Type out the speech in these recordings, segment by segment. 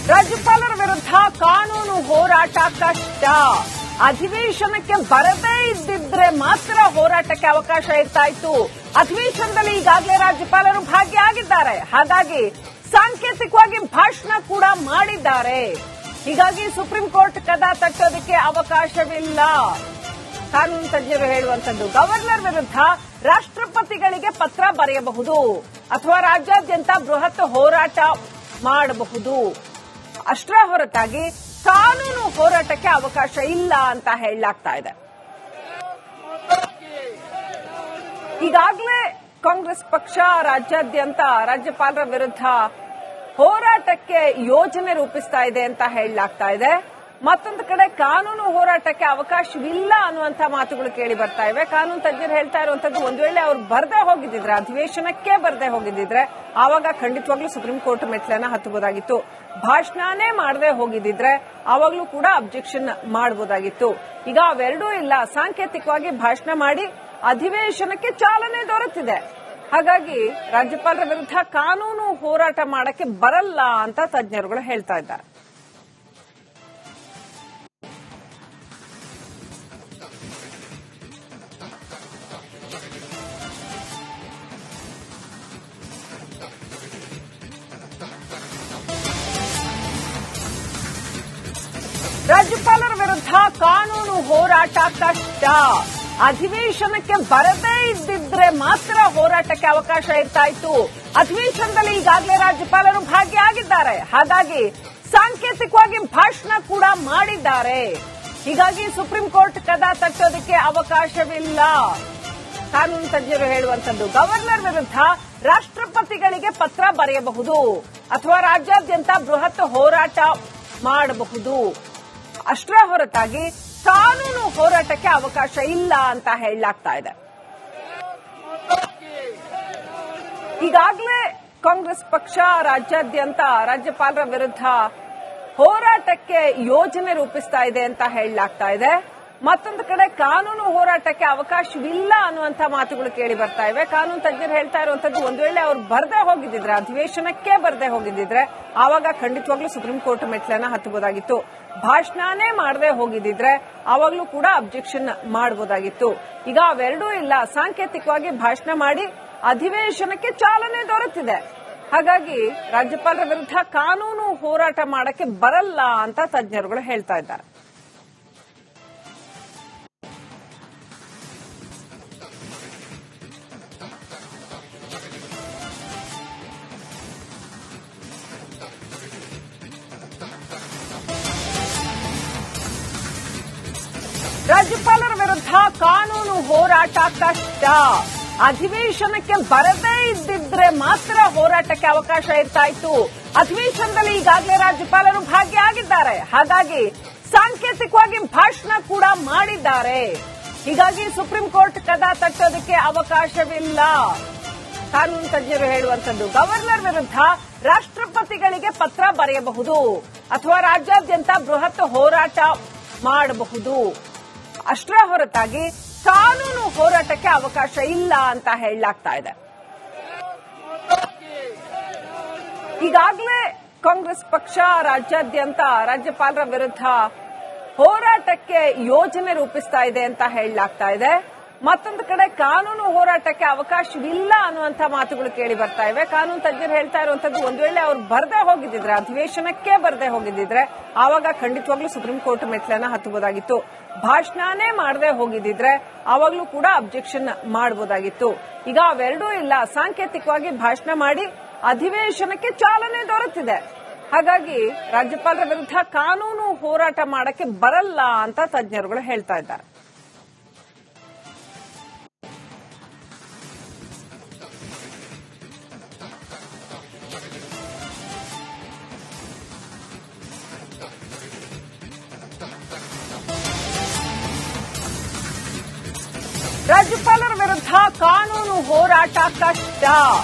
ರಾಜ್ಯಪಾಲರ ವಿರುದ್ಧ ಕಾನೂನು ಹೋರಾಟ ಕಷ್ಟ. ಅಧಿವೇಶನಕ್ಕೆ ಬರದೇ ಇದ್ದಿದ್ರೆ ಮಾತ್ರ ಹೋರಾಟಕ್ಕೆ ಅವಕಾಶ ಇರ್ತಾ ಇತ್ತು. ಅಧಿವೇಶನದಲ್ಲಿ ಈಗಾಗಲೇ ರಾಜ್ಯಪಾಲರು ಭಾಗಿಯಾಗಿದ್ದಾರೆ. ಹಾಗಾಗಿ ಸಾಂಕೇತಿಕವಾಗಿ ಭಾಷಣ ಕೂಡ ಮಾಡಿದ್ದಾರೆ. ಹೀಗಾಗಿ ಸುಪ್ರೀಂ ಕೋರ್ಟ್ ಕದ ತಟ್ಟೋದಕ್ಕೆ ಅವಕಾಶವಿಲ್ಲ. ಕಾನೂನು ತಜ್ಞರು ಹೇಳುವಂತದ್ದು ಗವರ್ನರ್ ವಿರುದ್ಧ ರಾಷ್ಟ್ರಪತಿಗಳಿಗೆ ಪತ್ರ ಬರೆಯಬಹುದು ಅಥವಾ ರಾಜ್ಯಾದ್ಯಂತ ಬೃಹತ್ ಹೋರಾಟ ಮಾಡಬಹುದು. ಅಷ್ಟರ ಹೊರತಾಗಿ ಕಾನೂನು ಹೋರಾಟಕ್ಕೆ ಅವಕಾಶ ಇಲ್ಲ ಅಂತ ಹೇಳಲಾಗ್ತಾ ಇದೆ. ಈಗಾಗಲೇ ಕಾಂಗ್ರೆಸ್ ಪಕ್ಷ ರಾಜ್ಯಾದ್ಯಂತ ರಾಜ್ಯಪಾಲರ ವಿರುದ್ಧ ಹೋರಾಟಕ್ಕೆ ಯೋಜನೆ ರೂಪಿಸ್ತಾ ಇದೆ ಅಂತ ಹೇಳಲಾಗ್ತಾ ಇದೆ. ಮತ್ತೊಂದು ಕಡೆ ಕಾನೂನು ಹೋರಾಟಕ್ಕೆ ಅವಕಾಶವಿಲ್ಲ ಅನ್ನುವಂಥ ಮಾತುಗಳು ಕೇಳಿ ಬರ್ತಾ ಇವೆ. ಕಾನೂನು ತಜ್ಞರು ಹೇಳ್ತಾ ಇರುವಂತದ್ದು, ಒಂದು ವೇಳೆ ಅವ್ರು ಬರದೇ ಹೋಗಿದ್ದಿದ್ರೆ, ಅಧಿವೇಶನಕ್ಕೆ ಬರದೇ ಹೋಗಿದ್ದಿದ್ರೆ ಆವಾಗ ಖಂಡಿತವಾಗ್ಲೂ ಸುಪ್ರೀಂ ಕೋರ್ಟ್ ಮೆಟ್ಲನ್ನ ಹತ್ತಬಹುದಾಗಿತ್ತು. ಭಾಷಣನೇ ಮಾಡದೆ ಹೋಗಿದ್ದಿದ್ರೆ ಆವಾಗ್ಲೂ ಕೂಡ ಅಬ್ಜೆಕ್ಷನ್ ಮಾಡಬಹುದಾಗಿತ್ತು. ಈಗ ಅವೆರಡೂ ಇಲ್ಲ. ಸಾಂಕೇತಿಕವಾಗಿ ಭಾಷಣ ಮಾಡಿ ಅಧಿವೇಶನಕ್ಕೆ ಚಾಲನೆ ದೊರೆತಿದೆ. ಹಾಗಾಗಿ ರಾಜ್ಯಪಾಲರ ವಿರುದ್ಧ ಕಾನೂನು ಹೋರಾಟ ಮಾಡಕ್ಕೆ ಬರಲ್ಲ ಅಂತ ತಜ್ಞರುಗಳು ಹೇಳ್ತಾ ಇದ್ದಾರೆ. ರಾಜ್ಯಪಾಲರ ವಿರುದ್ಧ ಕಾನೂನು ಹೋರಾಟ ಕಷ್ಟ. ಅಧಿವೇಶನಕ್ಕೆ ಬರದೇ ಇದ್ದಿದ್ರೆ ಮಾತ್ರ ಹೋರಾಟಕ್ಕೆ ಅವಕಾಶ ಇರ್ತಾ ಇತ್ತು. ಅಧಿವೇಶನದಲ್ಲಿ ಈಗಾಗಲೇ ರಾಜ್ಯಪಾಲರು ಭಾಗಿಯಾಗಿದ್ದಾರೆ. ಹಾಗಾಗಿ ಸಾಂಕೇತಿಕವಾಗಿ ಭಾಷಣ ಕೂಡ ಮಾಡಿದ್ದಾರೆ. ಹೀಗಾಗಿ ಸುಪ್ರೀಂ ಕೋರ್ಟ್ ಕದ ತಟ್ಟೋದಕ್ಕೆ ಅವಕಾಶವಿಲ್ಲ. ಕಾನೂನು ತಜ್ಞರು ಹೇಳುವಂತದ್ದು ಗವರ್ನರ್ ವಿರುದ್ಧ ರಾಷ್ಟ್ರಪತಿಗಳಿಗೆ ಪತ್ರ ಬರೆಯಬಹುದು ಅಥವಾ ರಾಜ್ಯಾದ್ಯಂತ ಬೃಹತ್ ಹೋರಾಟ ಮಾಡಬಹುದು. ಅಷ್ಟರ ಹೊರತಾಗಿ ಕಾನೂನು ಹೋರಾಟಕ್ಕೆ ಅವಕಾಶ ಇಲ್ಲ ಅಂತ ಹೇಳಲಾಗ್ತಾ ಇದೆ. ಈಗಾಗಲೇ ಕಾಂಗ್ರೆಸ್ ಪಕ್ಷ ರಾಜ್ಯಾದ್ಯಂತ ರಾಜ್ಯಪಾಲರ ವಿರುದ್ಧ ಹೋರಾಟಕ್ಕೆ ಯೋಜನೆ ರೂಪಿಸ್ತಾ ಇದೆ ಅಂತ ಹೇಳಲಾಗ್ತಾ ಇದೆ. ಮತ್ತೊಂದು ಕಡೆ ಕಾನೂನು ಹೋರಾಟಕ್ಕೆ ಅವಕಾಶವಿಲ್ಲ ಅನ್ನುವಂಥ ಮಾತುಗಳು ಕೇಳಿ ಬರ್ತಾ ಇವೆ. ಕಾನೂನು ತಜ್ಞರು ಹೇಳ್ತಾ ಇರುವಂತದ್ದು, ಒಂದು ವೇಳೆ ಅವ್ರು ಬರದೇ ಹೋಗಿದ್ದಿದ್ರೆ, ಅಧಿವೇಶನಕ್ಕೆ ಬರದೇ ಹೋಗಿದ್ದಿದ್ರೆ ಆವಾಗ ಖಂಡಿತವಾಗ್ಲೂ ಸುಪ್ರೀಂ ಕೋರ್ಟ್ ಮೆಟ್ಲನ್ನ ಹತ್ತಬಹುದಾಗಿತ್ತು. ಭಾಷಣನೇ ಮಾಡದೆ ಹೋಗಿದ್ದಿದ್ರೆ ಆವಾಗ್ಲೂ ಕೂಡ ಅಬ್ಜೆಕ್ಷನ್ ಮಾಡಬಹುದಾಗಿತ್ತು. ಈಗ ಅವೆರಡೂ ಇಲ್ಲ. ಸಾಂಕೇತಿಕವಾಗಿ ಭಾಷಣ ಮಾಡಿ ಅಧಿವೇಶನಕ್ಕೆ ಚಾಲನೆ ದೊರೆತಿದೆ. ಹಾಗಾಗಿ ರಾಜ್ಯಪಾಲರ ವಿರುದ್ಧ ಕಾನೂನು ಹೋರಾಟ ಮಾಡಕ್ಕೆ ಬರಲ್ಲ ಅಂತ ತಜ್ಞರುಗಳು ಹೇಳ್ತಾ ಇದ್ದಾರೆ. ರಾಜ್ಯಪಾಲರ ವಿರುದ್ಧ ಕಾನೂನು ಹೋರಾಟ ಕಷ್ಟ. ಅಧಿವೇಶನಕ್ಕೆ ಬರದೇ ಇದ್ದಿದ್ರೆ ಮಾತ್ರ ಹೋರಾಟಕ್ಕೆ ಅವಕಾಶ ಇರ್ತಾ ಇತ್ತು. ಅಧಿವೇಶನದಲ್ಲಿ ಈಗಾಗಲೇ ರಾಜ್ಯಪಾಲರು ಭಾಗಿಯಾಗಿದ್ದಾರೆ. ಹಾಗಾಗಿ ಸಾಂಕೇತಿಕವಾಗಿ ಭಾಷಣ ಕೂಡ ಮಾಡಿದ್ದಾರೆ. ಹೀಗಾಗಿ ಸುಪ್ರೀಂ ಕೋರ್ಟ್ ಕದ ತಟ್ಟೋದಕ್ಕೆ ಅವಕಾಶವಿಲ್ಲ. ಕಾನೂನು ತಜ್ಞರು ಹೇಳುವಂತದ್ದು ಗವರ್ನರ್ ವಿರುದ್ಧ ರಾಷ್ಟ್ರಪತಿಗಳಿಗೆ ಪತ್ರ ಬರೆಯಬಹುದು ಅಥವಾ ರಾಜ್ಯಾದ್ಯಂತ ಬೃಹತ್ ಹೋರಾಟ ಮಾಡಬಹುದು. ಅಷ್ಟರ ಹೊರತಾಗಿ ಕಾನೂನು ಹೋರಾಟಕ್ಕೆ ಅವಕಾಶ ಇಲ್ಲ ಅಂತ ಹೇಳಲಾಗ್ತಾ ಇದೆ. ಈಗಾಗಲೇ ಕಾಂಗ್ರೆಸ್ ಪಕ್ಷ ರಾಜ್ಯಾದ್ಯಂತ ರಾಜ್ಯಪಾಲರ ವಿರುದ್ಧ ಹೋರಾಟಕ್ಕೆ ಯೋಜನೆ ರೂಪಿಸ್ತಾ ಇದೆ ಅಂತ ಹೇಳಲಾಗ್ತಾ ಇದೆ. ಮತ್ತೊಂದು ಕಡೆ ಕಾನೂನು ಹೋರಾಟಕ್ಕೆ ಅವಕಾಶವಿಲ್ಲ ಅನ್ನುವಂಥ ಮಾತುಗಳು ಕೇಳಿ ಬರ್ತಾ ಇವೆ. ಕಾನೂನು ತಜ್ಞರು ಹೇಳ್ತಾ ಇರುವಂತದ್ದು, ಒಂದು ವೇಳೆ ಅವ್ರು ಬರದೇ ಹೋಗಿದ್ದಿದ್ರೆ, ಅಧಿವೇಶನಕ್ಕೆ ಬರದೇ ಹೋಗಿದ್ದಿದ್ರೆ ಆವಾಗ ಖಂಡಿತವಾಗ್ಲೂ ಸುಪ್ರೀಂ ಕೋರ್ಟ್ ಮೆಟ್ಲನ್ನ ಹತ್ತಬಹುದಾಗಿತ್ತು. ಭಾಷಣನೇ ಮಾಡದೆ ಹೋಗಿದ್ದಿದ್ರೆ ಆವಾಗ್ಲೂ ಕೂಡ ಅಬ್ಜೆಕ್ಷನ್ ಮಾಡಬಹುದಾಗಿತ್ತು. ಈಗ ಅವೆರಡೂ ಇಲ್ಲ. ಸಾಂಕೇತಿಕವಾಗಿ ಭಾಷಣ ಮಾಡಿ ಅಧಿವೇಶನಕ್ಕೆ ಚಾಲನೆ ದೊರೆತಿದೆ. ಹಾಗಾಗಿ ರಾಜ್ಯಪಾಲರ ವಿರುದ್ಧ ಕಾನೂನು ಹೋರಾಟ ಮಾಡಕ್ಕೆ ಬರಲ್ಲ ಅಂತ ತಜ್ಞರುಗಳು ಹೇಳ್ತಾ ಇದ್ದಾರೆ. ರಾಜ್ಯಪಾಲರ ವಿರುದ್ಧ ಕಾನೂನು ಹೋರಾಟ ಕಷ್ಟ.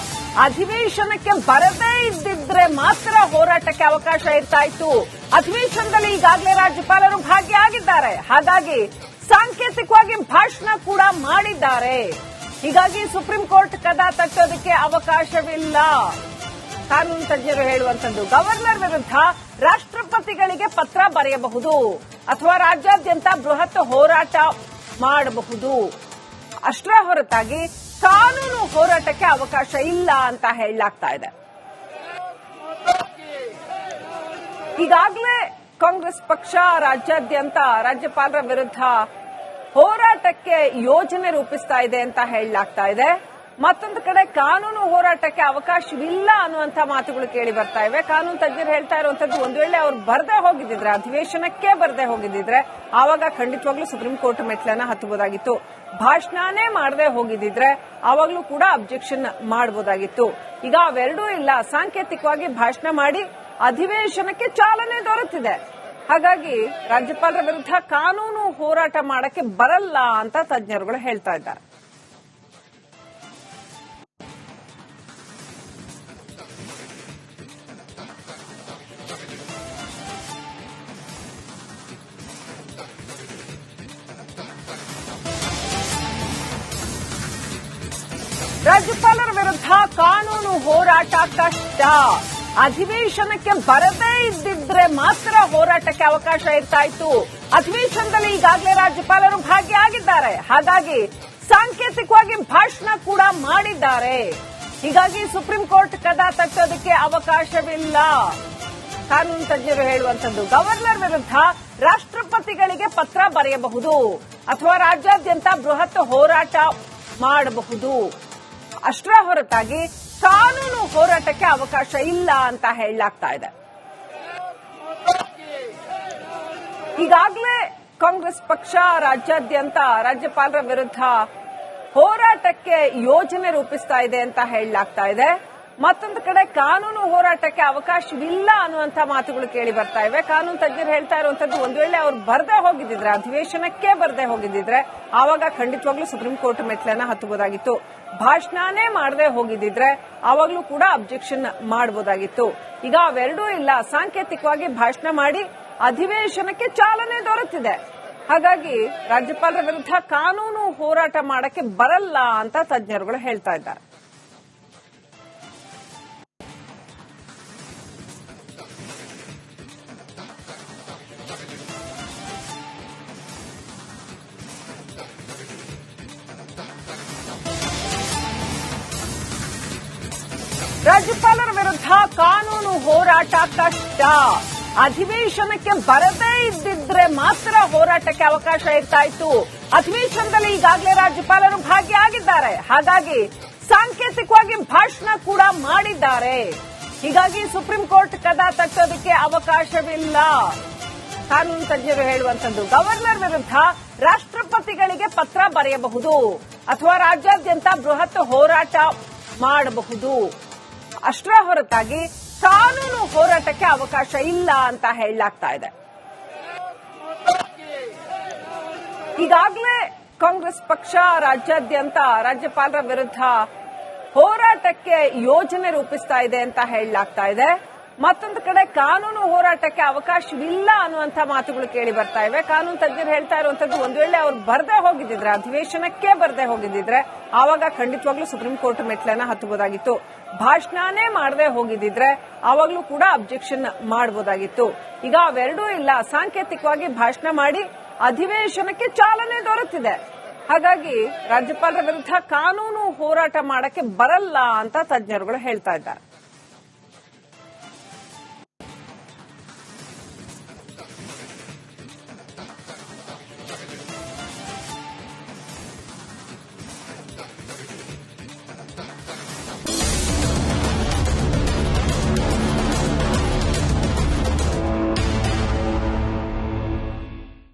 ಅಧಿವೇಶನಕ್ಕೆ ಬರದೇ ಇದ್ದಿದ್ರೆ ಮಾತ್ರ ಹೋರಾಟಕ್ಕೆ ಅವಕಾಶ ಇರ್ತಾ ಇತ್ತು. ಅಧಿವೇಶನದಲ್ಲಿ ಈಗಾಗಲೇ ರಾಜ್ಯಪಾಲರು ಭಾಗಿಯಾಗಿದ್ದಾರೆ. ಹಾಗಾಗಿ ಸಾಂಕೇತಿಕವಾಗಿ ಭಾಷಣ ಕೂಡ ಮಾಡಿದ್ದಾರೆ. ಹೀಗಾಗಿ ಸುಪ್ರೀಂ ಕೋರ್ಟ್ ಕದ ತಟ್ಟೋದಕ್ಕೆ ಅವಕಾಶವಿಲ್ಲ. ಕಾನೂನು ತಜ್ಞರು ಹೇಳುವಂತದ್ದು ಗವರ್ನರ್ ವಿರುದ್ಧ ರಾಷ್ಟ್ರಪತಿಗಳಿಗೆ ಪತ್ರ ಬರೆಯಬಹುದು ಅಥವಾ ರಾಜ್ಯಾದ್ಯಂತ ಬೃಹತ್ ಹೋರಾಟ ಮಾಡಬಹುದು. ಅಷ್ಟರ ಹೊರತಾಗಿ ಕಾನೂನು ಹೋರಾಟಕ್ಕೆ ಅವಕಾಶ ಇಲ್ಲ ಅಂತ ಹೇಳಲಾಗ್ತಾ ಇದೆ. ಈಗಾಗಲೇ ಕಾಂಗ್ರೆಸ್ ಪಕ್ಷ ರಾಜ್ಯಾದ್ಯಂತ ರಾಜ್ಯಪಾಲರ ವಿರುದ್ಧ ಹೋರಾಟಕ್ಕೆ ಯೋಜನೆ ರೂಪಿಸ್ತಾ ಇದೆ ಅಂತ ಹೇಳಲಾಗ್ತಾ ಇದೆ. ಮತ್ತೊಂದು ಕಡೆ ಕಾನೂನು ಹೋರಾಟಕ್ಕೆ ಅವಕಾಶವಿಲ್ಲ ಅನ್ನುವಂತ ಮಾತುಗಳು ಕೇಳಿ ಬರ್ತಾ ಇವೆ. ಕಾನೂನು ತಜ್ಞರು ಹೇಳ್ತಾ ಇರುವಂತದ್ದು ಒಂದು ವೇಳೆ ಅವ್ರು ಬರದೇ ಹೋಗಿದ್ದಿದ್ರೆ, ಅಧಿವೇಶನಕ್ಕೆ ಬರದೇ ಹೋಗಿದ್ದಿದ್ರೆ ಆವಾಗ ಖಂಡಿತವಾಗ್ಲೂ ಸುಪ್ರೀಂ ಕೋರ್ಟ್ ಮೆಟ್ಲನ್ನ ಹತ್ತಬಹುದಾಗಿತ್ತು. ಭಾಷಣನೇ ಮಾಡದೆ ಹೋಗಿದ್ದಿದ್ರೆ ಆವಾಗ್ಲೂ ಕೂಡ ಅಬ್ಜೆಕ್ಷನ್ ಮಾಡಬಹುದಾಗಿತ್ತು. ಈಗ ಅವೆರಡೂ ಇಲ್ಲ. ಸಾಂಕೇತಿಕವಾಗಿ ಭಾಷಣ ಮಾಡಿ ಅಧಿವೇಶನಕ್ಕೆ ಚಾಲನೆ ದೊರೆತಿದೆ. ಹಾಗಾಗಿ ರಾಜ್ಯಪಾಲರ ವಿರುದ್ಧ ಕಾನೂನು ಹೋರಾಟ ಮಾಡಕ್ಕೆ ಬರಲ್ಲ ಅಂತ ತಜ್ಞರುಗಳು ಹೇಳ್ತಾ ಇದ್ದಾರೆ. ರಾಜ್ಯಪಾಲರ ವಿರುದ್ಧ ಕಾನೂನು ಹೋರಾಟ ಕಷ್ಟ. ಅಧಿವೇಶನಕ್ಕೆ ಬರದೇ ಇದ್ದಿದ್ರೆ ಮಾತ್ರ ಹೋರಾಟಕ್ಕೆ ಅವಕಾಶ ಇರ್ತಾ ಇತ್ತು. ಅಧಿವೇಶನದಲ್ಲಿ ಈಗಾಗಲೇ ರಾಜ್ಯಪಾಲರು ಭಾಗಿಯಾಗಿದ್ದಾರೆ. ಹಾಗಾಗಿ ಸಾಂಕೇತಿಕವಾಗಿ ಭಾಷಣ ಕೂಡ ಮಾಡಿದ್ದಾರೆ. ಹೀಗಾಗಿ ಸುಪ್ರೀಂ ಕೋರ್ಟ್ ಕದ ತಟ್ಟೋದಕ್ಕೆ ಅವಕಾಶವಿಲ್ಲ. ಕಾನೂನು ತಜ್ಞರು ಹೇಳುವಂತದ್ದು ಗವರ್ನರ್ ವಿರುದ್ಧ ರಾಷ್ಟ್ರಪತಿಗಳಿಗೆ ಪತ್ರ ಬರೆಯಬಹುದು ಅಥವಾ ರಾಜ್ಯಾದ್ಯಂತ ಬೃಹತ್ ಹೋರಾಟ ಮಾಡಬಹುದು. ಅಷ್ಟರ ಹೊರತಾಗಿ ಕಾನೂನು ಹೋರಾಟಕ್ಕೆ ಅವಕಾಶ ಇಲ್ಲ ಅಂತ ಹೇಳಲಾಗ್ತಾ ಇದೆ. ಈಗಾಗಲೇ ಕಾಂಗ್ರೆಸ್ ಪಕ್ಷ ರಾಜ್ಯಾದ್ಯಂತ ರಾಜ್ಯಪಾಲರ ವಿರುದ್ಧ ಹೋರಾಟಕ್ಕೆ ಯೋಜನೆ ರೂಪಿಸ್ತಾ ಇದೆ ಅಂತ ಹೇಳಲಾಗ್ತಾ ಇದೆ. ಮತ್ತೊಂದು ಕಡೆ ಕಾನೂನು ಹೋರಾಟಕ್ಕೆ ಅವಕಾಶವಿಲ್ಲ ಅನ್ನುವಂತ ಮಾತುಗಳು ಕೇಳಿ ಬರ್ತಾ ಇವೆ. ಕಾನೂನು ತಜ್ಞರು ಹೇಳ್ತಾ ಇರುವಂತದ್ದು ಒಂದು ವೇಳೆ ಅವ್ರು ಬರದೇ ಹೋಗಿದ್ದಿದ್ರೆ, ಅಧಿವೇಶನಕ್ಕೆ ಬರದೇ ಹೋಗಿದ್ದಿದ್ರೆ ಆವಾಗ ಖಂಡಿತವಾಗ್ಲೂ ಸುಪ್ರೀಂ ಕೋರ್ಟ್ ಮೆಟ್ಲನ್ನ ಹತ್ತಬಹುದಾಗಿತ್ತು. ಭಾಷಣನೇ ಮಾಡದೆ ಹೋಗಿದ್ದಿದ್ರೆ ಆವಾಗ್ಲೂ ಕೂಡ ಅಬ್ಜೆಕ್ಷನ್ ಮಾಡಬಹುದಾಗಿತ್ತು. ಈಗ ಅವೆರಡೂ ಇಲ್ಲ. ಸಾಂಕೇತಿಕವಾಗಿ ಭಾಷಣ ಮಾಡಿ ಅಧಿವೇಶನಕ್ಕೆ ಚಾಲನೆ ದೊರೆತಿದೆ. ಹಾಗಾಗಿ ರಾಜ್ಯಪಾಲರ ವಿರುದ್ಧ ಕಾನೂನು ಹೋರಾಟ ಮಾಡಕ್ಕೆ ಬರಲ್ಲ ಅಂತ ತಜ್ಞರುಗಳು ಹೇಳ್ತಾ ಇದ್ದಾರೆ. ರಾಜ್ಯಪಾಲರ ವಿರುದ್ಧ ಕಾನೂನು ಹೋರಾಟ ಕಷ್ಟ. ಅಧಿವೇಶನಕ್ಕೆ ಬರದೇ ಇದ್ದಿದ್ರೆ ಮಾತ್ರ ಹೋರಾಟಕ್ಕೆ ಅವಕಾಶ ಇರ್ತಾ ಇತ್ತು. ಅಧಿವೇಶನದಲ್ಲಿ ಈಗಾಗಲೇ ರಾಜ್ಯಪಾಲರು ಭಾಗಿಯಾಗಿದ್ದಾರೆ. ಹಾಗಾಗಿ ಸಾಂಕೇತಿಕವಾಗಿ ಭಾಷಣ ಕೂಡ ಮಾಡಿದ್ದಾರೆ. ಹೀಗಾಗಿ ಸುಪ್ರೀಂ ಕೋರ್ಟ್ ಕದ ತಟ್ಟೋದಕ್ಕೆ ಅವಕಾಶವಿಲ್ಲ. ಕಾನೂನು ತಜ್ಞರು ಹೇಳುವಂತದ್ದು ಗವರ್ನರ್ ವಿರುದ್ಧ ರಾಷ್ಟ್ರಪತಿಗಳಿಗೆ ಪತ್ರ ಬರೆಯಬಹುದು ಅಥವಾ ರಾಜ್ಯಾದ್ಯಂತ ಬೃಹತ್ ಹೋರಾಟ ಮಾಡಬಹುದು. ಅಷ್ಟರ ಹೊರತಾಗಿ ಕಾನೂನು ಹೋರಾಟಕ್ಕೆ ಅವಕಾಶ ಇಲ್ಲ ಅಂತ ಹೇಳಲಾಗ್ತಾ ಇದೆ. ಈಗಾಗಲೇ ಕಾಂಗ್ರೆಸ್ ಪಕ್ಷ ರಾಜ್ಯಾದ್ಯಂತ ರಾಜ್ಯಪಾಲರ ವಿರುದ್ಧ ಹೋರಾಟಕ್ಕೆ ಯೋಜನೆ ರೂಪಿಸ್ತಾ ಇದೆ ಅಂತ ಹೇಳಲಾಗ್ತಾ ಇದೆ. ಮತ್ತೊಂದು ಕಡೆ ಕಾನೂನು ಹೋರಾಟಕ್ಕೆ ಅವಕಾಶವಿಲ್ಲ ಅನ್ನುವಂತ ಮಾತುಗಳು ಕೇಳಿ ಬರ್ತಾ ಇವೆ. ಕಾನೂನು ತಜ್ಞರು ಹೇಳ್ತಾ ಇರುವಂತದ್ದು ಒಂದು ವೇಳೆ ಅವ್ರು ಬರದೇ ಹೋಗಿದ್ದಿದ್ರೆ, ಅಧಿವೇಶನಕ್ಕೆ ಬರದೇ ಹೋಗಿದ್ದಿದ್ರೆ ಆವಾಗ ಖಂಡಿತವಾಗ್ಲೂ ಸುಪ್ರೀಂ ಕೋರ್ಟ್ ಮೆಟ್ಲನ್ನ ಹತ್ತಬಹುದಾಗಿತ್ತು. ಭಾಷಣನೇ ಮಾಡದೆ ಹೋಗಿದ್ದಿದ್ರೆ ಆವಾಗ್ಲೂ ಕೂಡ ಅಬ್ಜೆಕ್ಷನ್ ಮಾಡಬಹುದಾಗಿತ್ತು. ಈಗ ಅವೆರಡೂ ಇಲ್ಲ. ಸಾಂಕೇತಿಕವಾಗಿ ಭಾಷಣ ಮಾಡಿ ಅಧಿವೇಶನಕ್ಕೆ ಚಾಲನೆ ದೊರೆತಿದೆ. ಹಾಗಾಗಿ ರಾಜ್ಯಪಾಲರ ವಿರುದ್ಧ ಕಾನೂನು ಹೋರಾಟ ಮಾಡಕ್ಕೆ ಬರಲ್ಲ ಅಂತ ತಜ್ಞರುಗಳು ಹೇಳ್ತಾ ಇದ್ದಾರೆ.